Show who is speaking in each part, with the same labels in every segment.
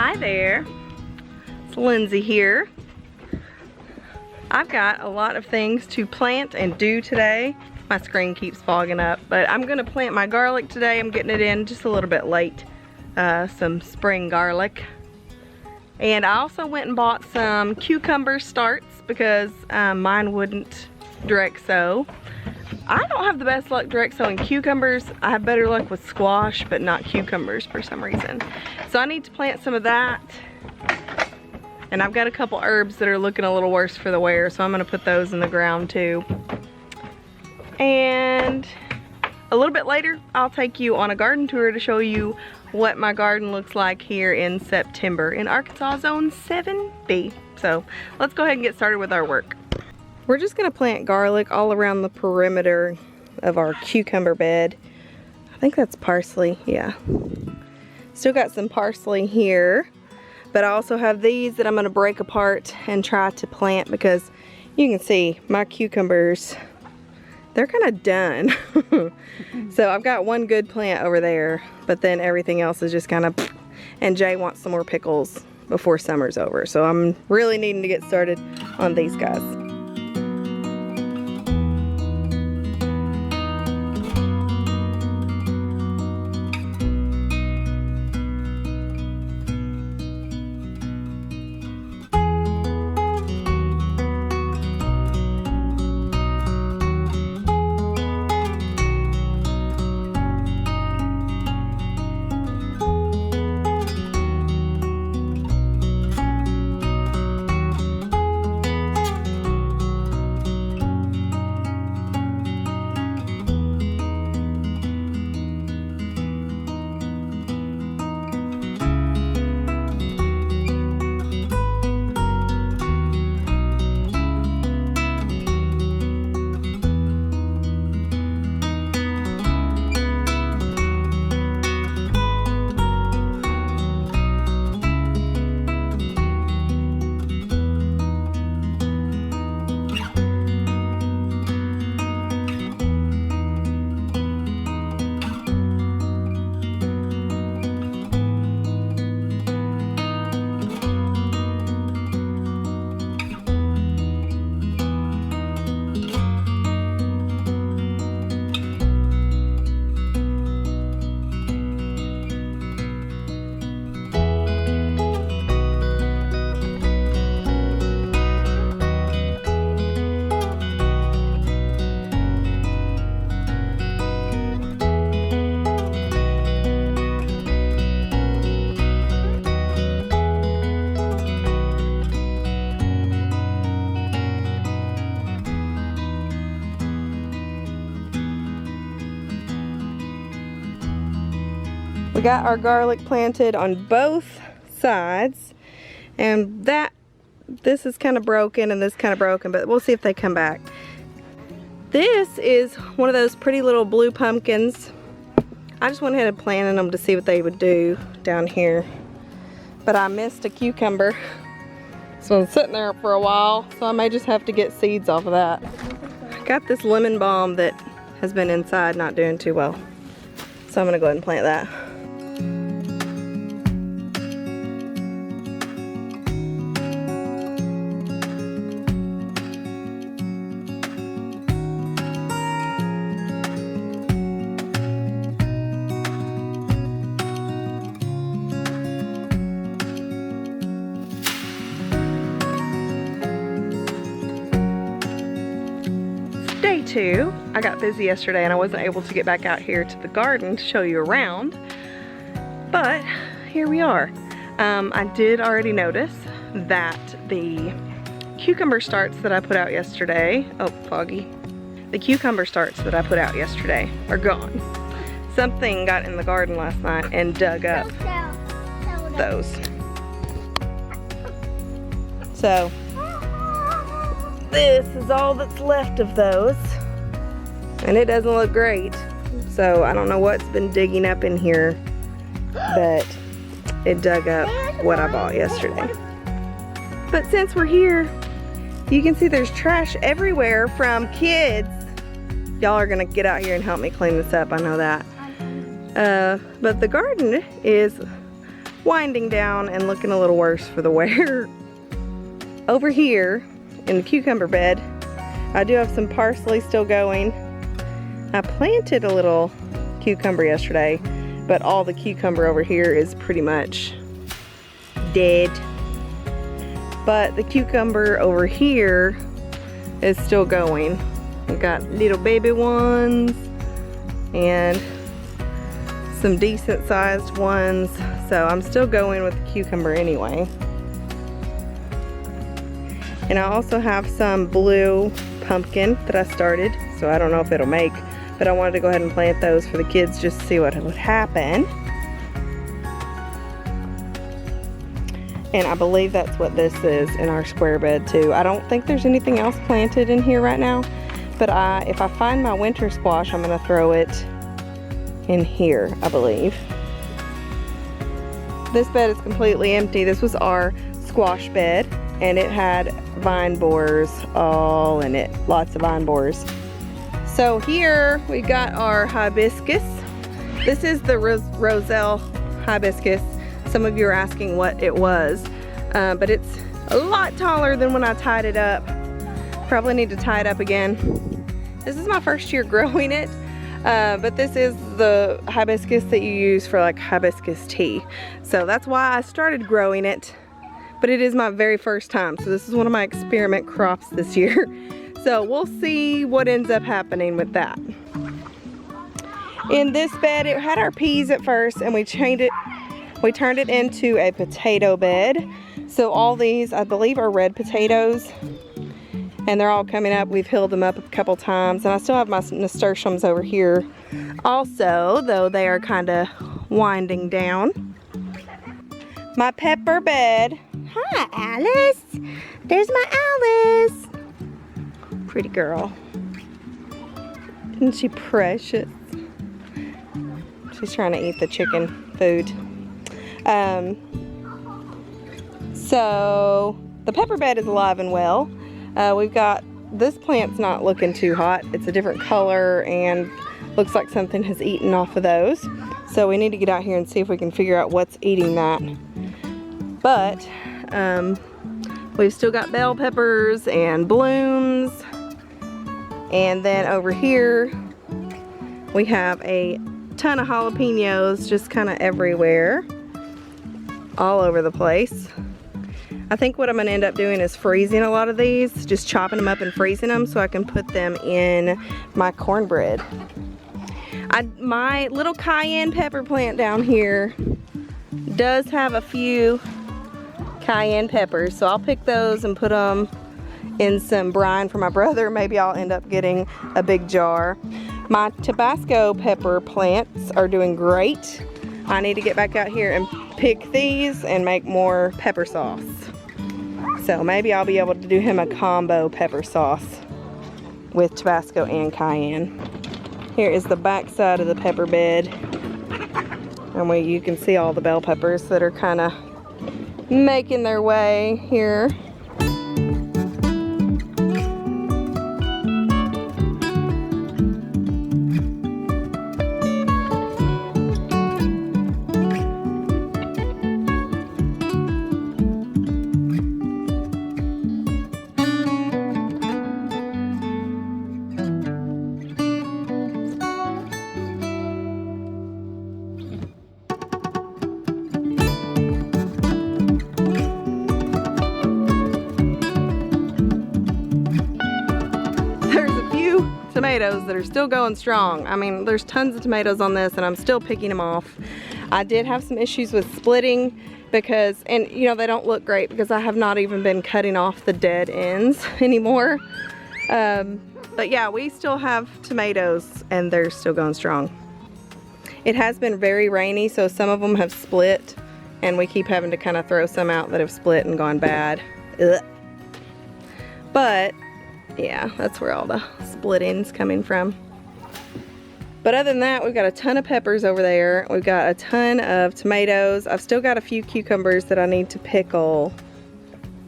Speaker 1: Hi there, it's Lindsey here. I've got a lot of things to plant and do today. My screen keeps fogging up, but I'm gonna plant my garlic today. I'm getting it in just a little bit late, some spring garlic. And I also went and bought some cucumber starts because mine wouldn't direct sow. I don't have the best luck direct sowing cucumbers. I have better luck with squash, but not cucumbers for some reason. So I need to plant some of that. And I've got a couple herbs that are looking a little worse for the wear, so I'm gonna put those in the ground too. And a little bit later, I'll take you on a garden tour to show you what my garden looks like here in September in Arkansas Zone 7B. So let's go ahead and get started with our work. We're just gonna plant garlic all around the perimeter of our cucumber bed. I think that's parsley, yeah. Still got some parsley here, but I also have these that I'm gonna break apart and try to plant because you can see my cucumbers, they're kind of done. So I've got one good plant over there, but then everything else is just kind of, and Jay wants some more pickles before summer's over. So I'm really needing to get started on these guys. We got our garlic planted on both sides, and this is kind of broken and this kind of broken, but we'll see if they come back. This is one of those pretty little blue pumpkins. I just went ahead and planted them to see what they would do down here, but I missed a cucumber. So it's sitting there for a while, so I may just have to get seeds off of that. I got this lemon balm that has been inside not doing too well, so I'm gonna go ahead and plant that. Day two, I got busy yesterday and I wasn't able to get back out here to the garden to show you around, but here we are. I did already notice that the cucumber starts that I put out yesterday, oh foggy, the cucumber starts that I put out yesterday are gone. Something got in the garden last night and dug up those. So this is all that's left of those, and it doesn't look great. So I don't know what's been digging up in here, but it dug up what I bought yesterday. But since we're here, you can see there's trash everywhere from kids. Y'all are gonna get out here and help me clean this up, I know that. But the garden is winding down and looking a little worse for the wear. Over here in the cucumber bed, I do have some parsley still going. I planted a little cucumber yesterday, but all the cucumber over here is pretty much dead. But the cucumber over here is still going. We've got little baby ones and some decent sized ones. So I'm still going with the cucumber anyway. And I also have some blue pumpkin that I started, so I don't know if it'll make, but I wanted to go ahead and plant those for the kids just to see what would happen. And I believe that's what this is in our square bed too. I don't think there's anything else planted in here right now, but if I find my winter squash, I'm gonna throw it in here, I believe. This bed is completely empty. This was our squash bed, and it had vine borers all in it, lots of vine borers. So here we got our hibiscus. This is the Roselle Hibiscus. Some of you are asking what it was, but it's a lot taller than when I tied it up. Probably need to tie it up again. This is my first year growing it, but this is the hibiscus that you use for like hibiscus tea. So that's why I started growing it, but it is my very first time. So this is one of my experiment crops this year. So we'll see what ends up happening with that. In this bed, it had our peas at first, and we turned it into a potato bed. So all these, I believe, are red potatoes, and they're all coming up. We've healed them up a couple times, and I still have my nasturtiums over here also, though they are kind of winding down. My pepper bed. Hi, Alice. There's my Alice. Pretty girl. Isn't she precious? She's trying to eat the chicken food. So the pepper bed is alive and well. We've got, this plant's not looking too hot. It's a different color and looks like something has eaten off of those. So we need to get out here and see if we can figure out what's eating that. But we've still got bell peppers and blooms. And then over here we have a ton of jalapenos just kind of everywhere, all over the place. I think what I'm going to end up doing is freezing a lot of these, just chopping them up and freezing them so I can put them in my cornbread. My little cayenne pepper plant down here does have a few cayenne peppers, so I'll pick those and put them in some brine for my brother. Maybe I'll end up getting a big jar. My Tabasco pepper plants are doing great. I need to get back out here and pick these and make more pepper sauce. So maybe I'll be able to do him a combo pepper sauce with Tabasco and cayenne. Here is the back side of the pepper bed. And you can see all the bell peppers that are kind of making their way here. Tomatoes that are still going strong. I mean, there's tons of tomatoes on this and I'm still picking them off. I did have some issues with splitting because, and you know, they don't look great because I have not even been cutting off the dead ends anymore. But yeah, we still have tomatoes and they're still going strong. It has been very rainy, so some of them have split and we keep having to kind of throw some out that have split and gone bad. Ugh. But yeah, that's where all the splittings coming from. But other than that, we've got a ton of peppers over there. We've got a ton of tomatoes. I've still got a few cucumbers that I need to pickle,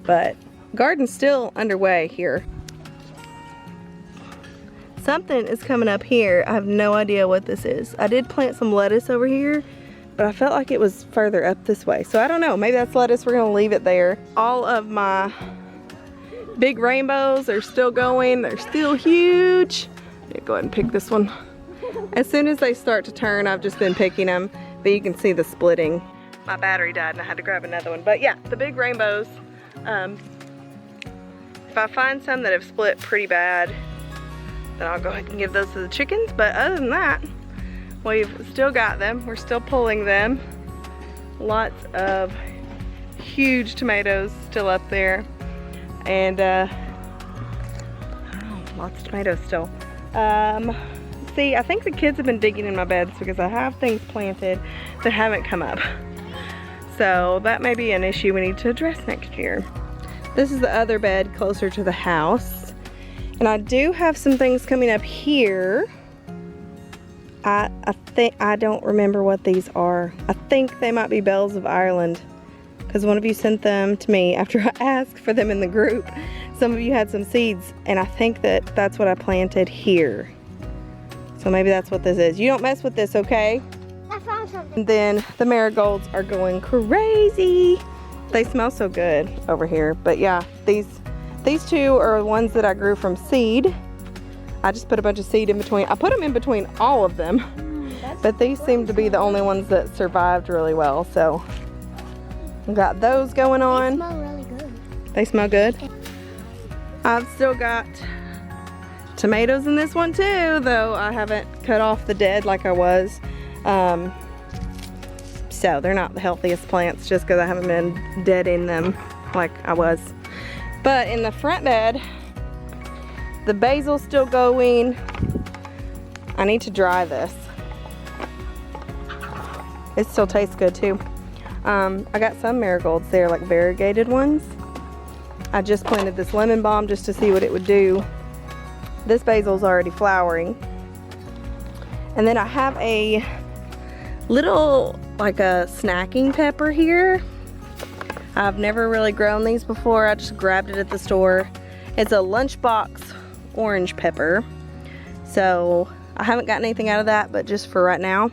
Speaker 1: but garden's still underway here. Something is coming up here. I have no idea what this is. I did plant some lettuce over here, but I felt like it was further up this way. So I don't know, maybe that's lettuce, we're gonna leave it there. All of my big rainbows are still going, they're still huge. Go ahead and pick this one. As soon as they start to turn, I've just been picking them, but you can see the splitting. My battery died and I had to grab another one. But yeah, the big rainbows, if I find some that have split pretty bad, then I'll go ahead and give those to the chickens. But other than that, we've still got them. We're still pulling them. Lots of huge tomatoes still up there. And I don't know, lots of tomatoes still. See, I think the kids have been digging in my beds because I have things planted that haven't come up. So that may be an issue we need to address next year. This is the other bed closer to the house. And I do have some things coming up here. I think, I don't remember what these are. I think they might be bells of Ireland, because one of you sent them to me after I asked for them in the group. Some of you had some seeds, and I think that that's what I planted here. So maybe that's what this is. You don't mess with this, okay?
Speaker 2: I found something.
Speaker 1: And then the marigolds are going crazy. They smell so good over here. But yeah, these two are the ones that I grew from seed. I just put a bunch of seed in between. I put them in between all of them. But these seem to be the only ones that survived really well. So we got those going on.
Speaker 2: They smell really good.
Speaker 1: They smell good? I've still got tomatoes in this one too, though I haven't cut off the dead like I was. So they're not the healthiest plants just because I haven't been deading them like I was. But in the front bed, the basil's still going. I need to dry this. It still tastes good too. I got some marigolds there, like variegated ones. I just planted this lemon balm just to see what it would do. This basil's already flowering. And then I have a little, like a snacking pepper here. I've never really grown these before. I just grabbed it at the store. It's a lunchbox orange pepper. So I haven't gotten anything out of that, but just for right now.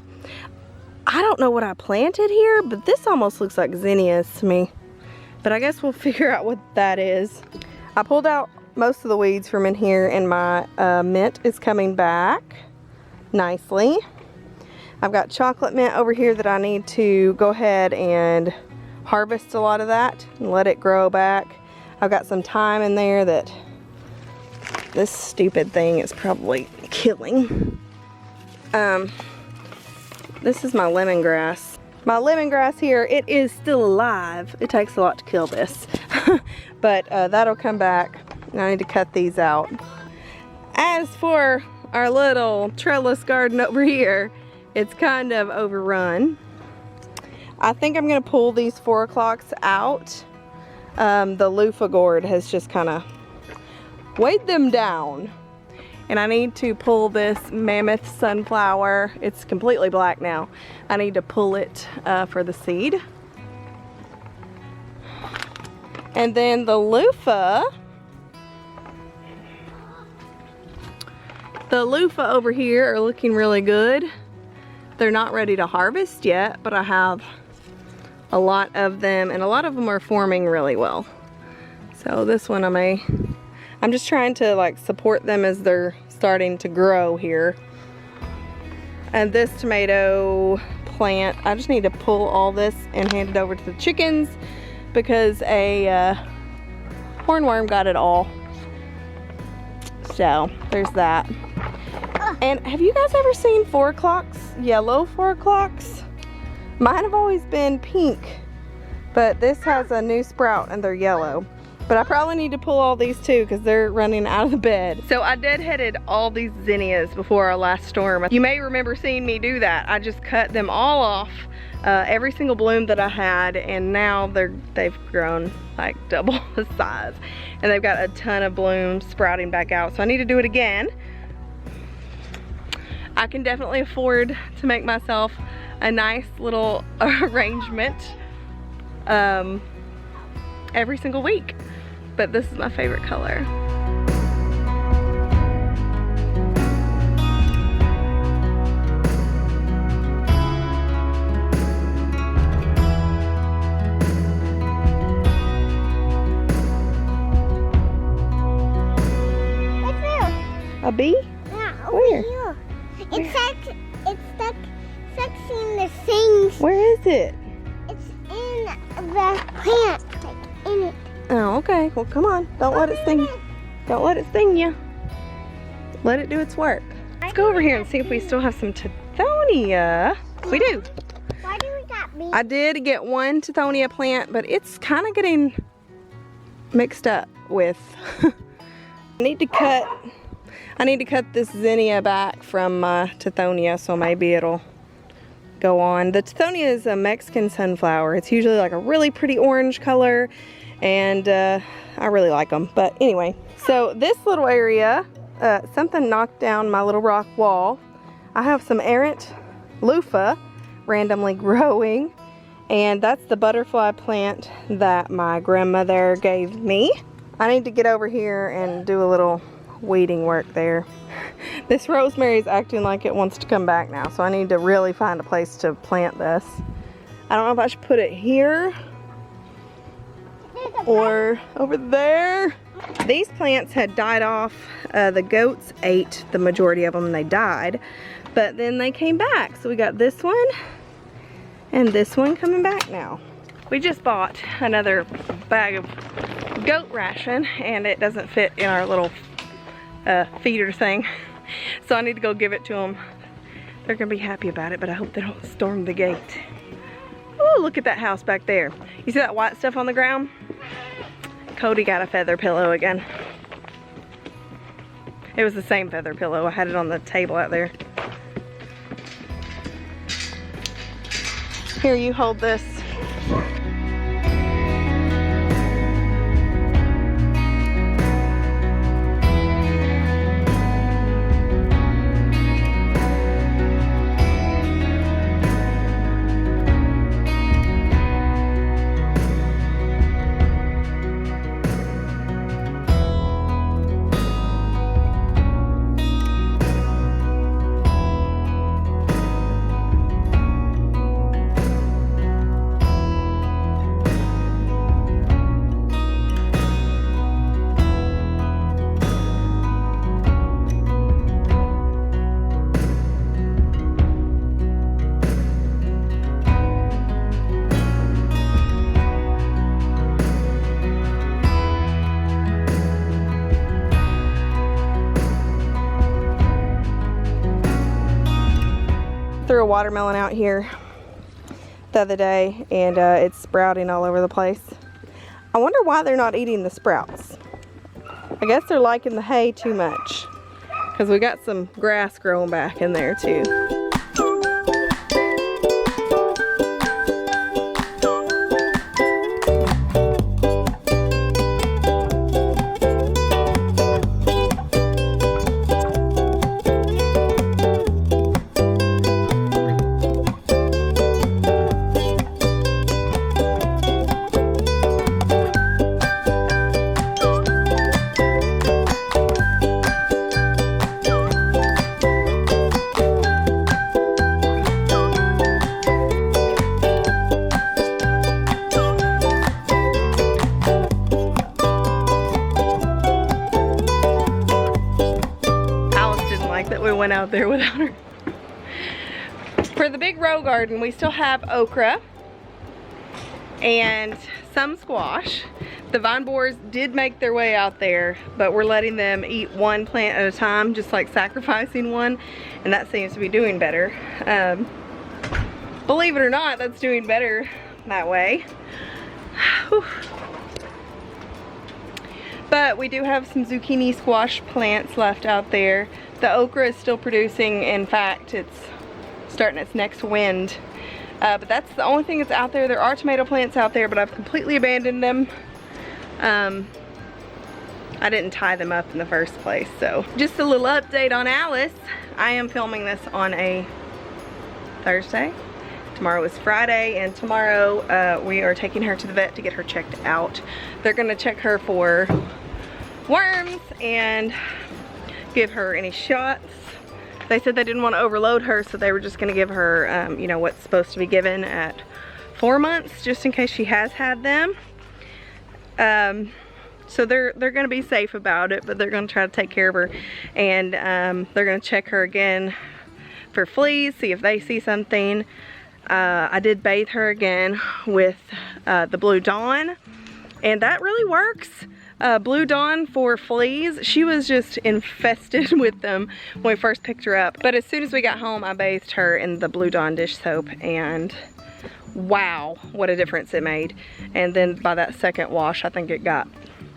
Speaker 1: I don't know what I planted here, but this almost looks like zinnias to me. But I guess we'll figure out what that is. I pulled out most of the weeds from in here, and my mint is coming back nicely. I've got chocolate mint over here that I need to go ahead and harvest a lot of that and let it grow back. I've got some thyme in there that this stupid thing is probably killing. This is my lemongrass. My lemongrass here, it is still alive. It takes a lot to kill this. But that'll come back. I need to cut these out. As for our little trellis garden over here, it's kind of overrun. I think I'm gonna pull these 4 o'clocks out. The loofah gourd has just kind of weighed them down. And I need to pull this mammoth sunflower. It's completely black now. I need to pull it for the seed. And then the loofah over here are looking really good. They're not ready to harvest yet, but I have a lot of them, and a lot of them are forming really well. So this one I'm just trying to like support them as they're starting to grow here. And this tomato plant, I just need to pull all this and hand it over to the chickens because a hornworm got it all. So there's that. And have you guys ever seen 4 o'clocks? Yellow 4 o'clocks? Mine have always been pink, but this has a new sprout and they're yellow. But I probably need to pull all these too because they're running out of the bed. So I deadheaded all these zinnias before our last storm. You may remember seeing me do that. I just cut them all off, every single bloom that I had, and now they've grown like double the size. And they've got a ton of blooms sprouting back out. So I need to do it again. I can definitely afford to make myself a nice little arrangement every single week. But this is my favorite color.
Speaker 2: It's stuck in the things.
Speaker 1: Where is it?
Speaker 2: It's in the plant, like in it.
Speaker 1: Oh, okay. Well, come on. Don't let it sting. Don't let it sting you. Let it do its work. Let's go over here and see if we still have some tithonia. We do.
Speaker 2: Why do we got bees?
Speaker 1: I did get one tithonia plant, but it's kind of getting mixed up with. I need to cut this zinnia back from tithonia, so maybe it'll go on. The tithonia is a Mexican sunflower. It's usually like a really pretty orange color, and I really like them. But anyway, so this little area, something knocked down my little rock wall. I have some errant loofah randomly growing, and that's the butterfly plant that my grandmother gave me. I need to get over here and do a little weeding work there. This rosemary is acting like it wants to come back now, so I need to really find a place to plant this. I don't know if I should put it here or over there. These plants had died off. The goats ate the majority of them and they died, but then they came back. So we got this one and this one coming back now. We just bought another bag of goat ration and it doesn't fit in our little feeder thing. So I need to go give it to them. They're gonna be happy about it, but I hope they don't storm the gate. Oh, look at that house back there. You see that white stuff on the ground? Cody got a feather pillow again. It was the same feather pillow. I had it on the table out there. Here, you hold this. Threw a watermelon out here the other day and it's sprouting all over the place. I wonder why they're not eating the sprouts. I guess they're liking the hay too much because we got some grass growing back in there too. Went out there without her. For the big row garden, we still have okra and some squash. The vine borers did make their way out there, but we're letting them eat one plant at a time, just like sacrificing one, and that seems to be doing better. Believe it or not, that's doing better that way. Whew. But we do have some zucchini squash plants left out there. The okra is still producing. In fact, it's starting its next wind. But that's the only thing that's out there. There are tomato plants out there, but I've completely abandoned them. I didn't tie them up in the first place. So just a little update on Alice. I am filming this on a Thursday. Tomorrow is Friday, and tomorrow we are taking her to the vet to get her checked out. They're gonna check her for worms and give her any shots. They said they didn't want to overload her, so they were just gonna give her, you know, what's supposed to be given at 4 months, just in case she has had them. So they're gonna be safe about it, but they're gonna try to take care of her, and they're gonna check her again for fleas, see if they see something. I did bathe her again with the Blue Dawn, and that really works. Blue Dawn for fleas, she was just infested with them when we first picked her up. But as soon as we got home, I bathed her in the Blue Dawn dish soap, and wow, what a difference it made. And then by that second wash, I think it got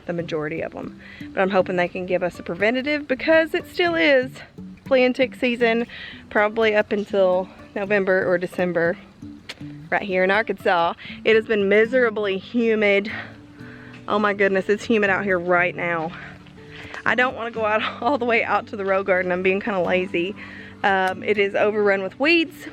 Speaker 1: the majority of them. But I'm hoping they can give us a preventative, because it still is flea and tick season, probably up until November or December right here in Arkansas. It has been miserably humid. Oh my goodness, it's humid out here right now. I don't want to go out all the way out to the row garden. I'm being kind of lazy. It is overrun with weeds,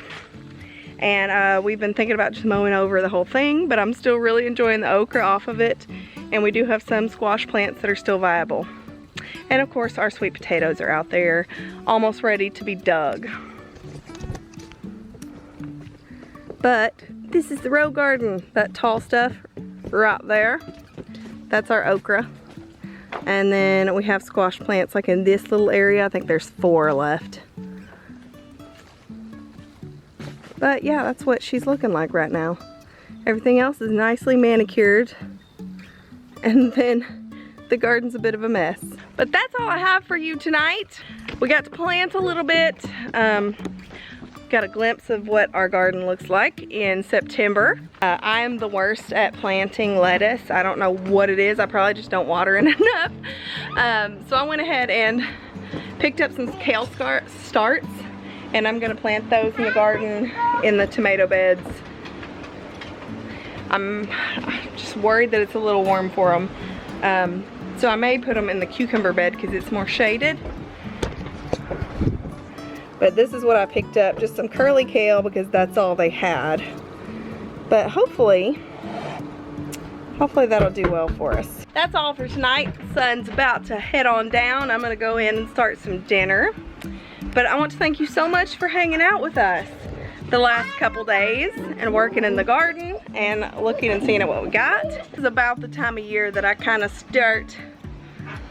Speaker 1: and we've been thinking about just mowing over the whole thing, but I'm still really enjoying the okra off of it, and we do have some squash plants that are still viable. And of course our sweet potatoes are out there almost ready to be dug. But this is the row garden, that tall stuff right there. That's our okra. And then we have squash plants like in this little area. I think there's 4 left. But yeah, that's what she's looking like right now. Everything else is nicely manicured. And then the garden's a bit of a mess. But that's all I have for you tonight. We got to plant a little bit. Got a glimpse of what our garden looks like in September. I am the worst at planting lettuce. I don't know what it is. I probably just don't water it enough. So I went ahead and picked up some kale starts, and I'm gonna plant those in the garden in the tomato beds. I'm just worried that it's a little warm for them. So I may put them in the cucumber bed because it's more shaded. But this is what I picked up, just some curly kale because that's all they had. But hopefully that'll do well for us. That's all for tonight. The sun's about to head on down. I'm gonna go in and start some dinner. But I want to thank you so much for hanging out with us the last couple days and working in the garden and looking and seeing at what we got. It's about the time of year that I kind of start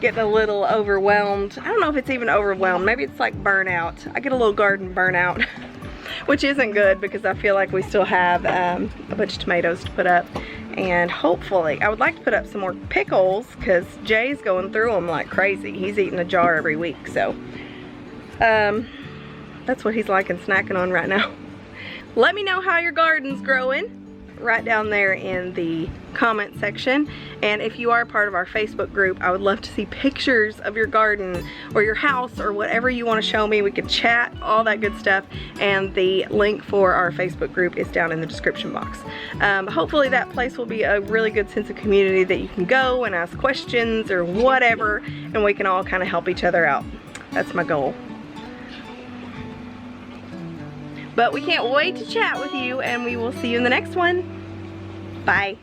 Speaker 1: getting a little overwhelmed. I don't know if it's even overwhelmed. Maybe it's like burnout. I get a little garden burnout, which isn't good because I feel like we still have a bunch of tomatoes to put up. And hopefully, I would like to put up some more pickles because Jay's going through them like crazy. He's eating a jar every week, so that's what he's liking snacking on right now. Let me know how your garden's growing right down there in the comment section. And if you are part of our Facebook group, I would love to see pictures of your garden or your house or whatever you want to show me. We could chat, all that good stuff. And the link for our Facebook group is down in the description box. Hopefully that place will be a really good sense of community that you can go and ask questions or whatever, and we can all kind of help each other out. That's my goal. But we can't wait to chat with you, and we will see you in the next one. Bye.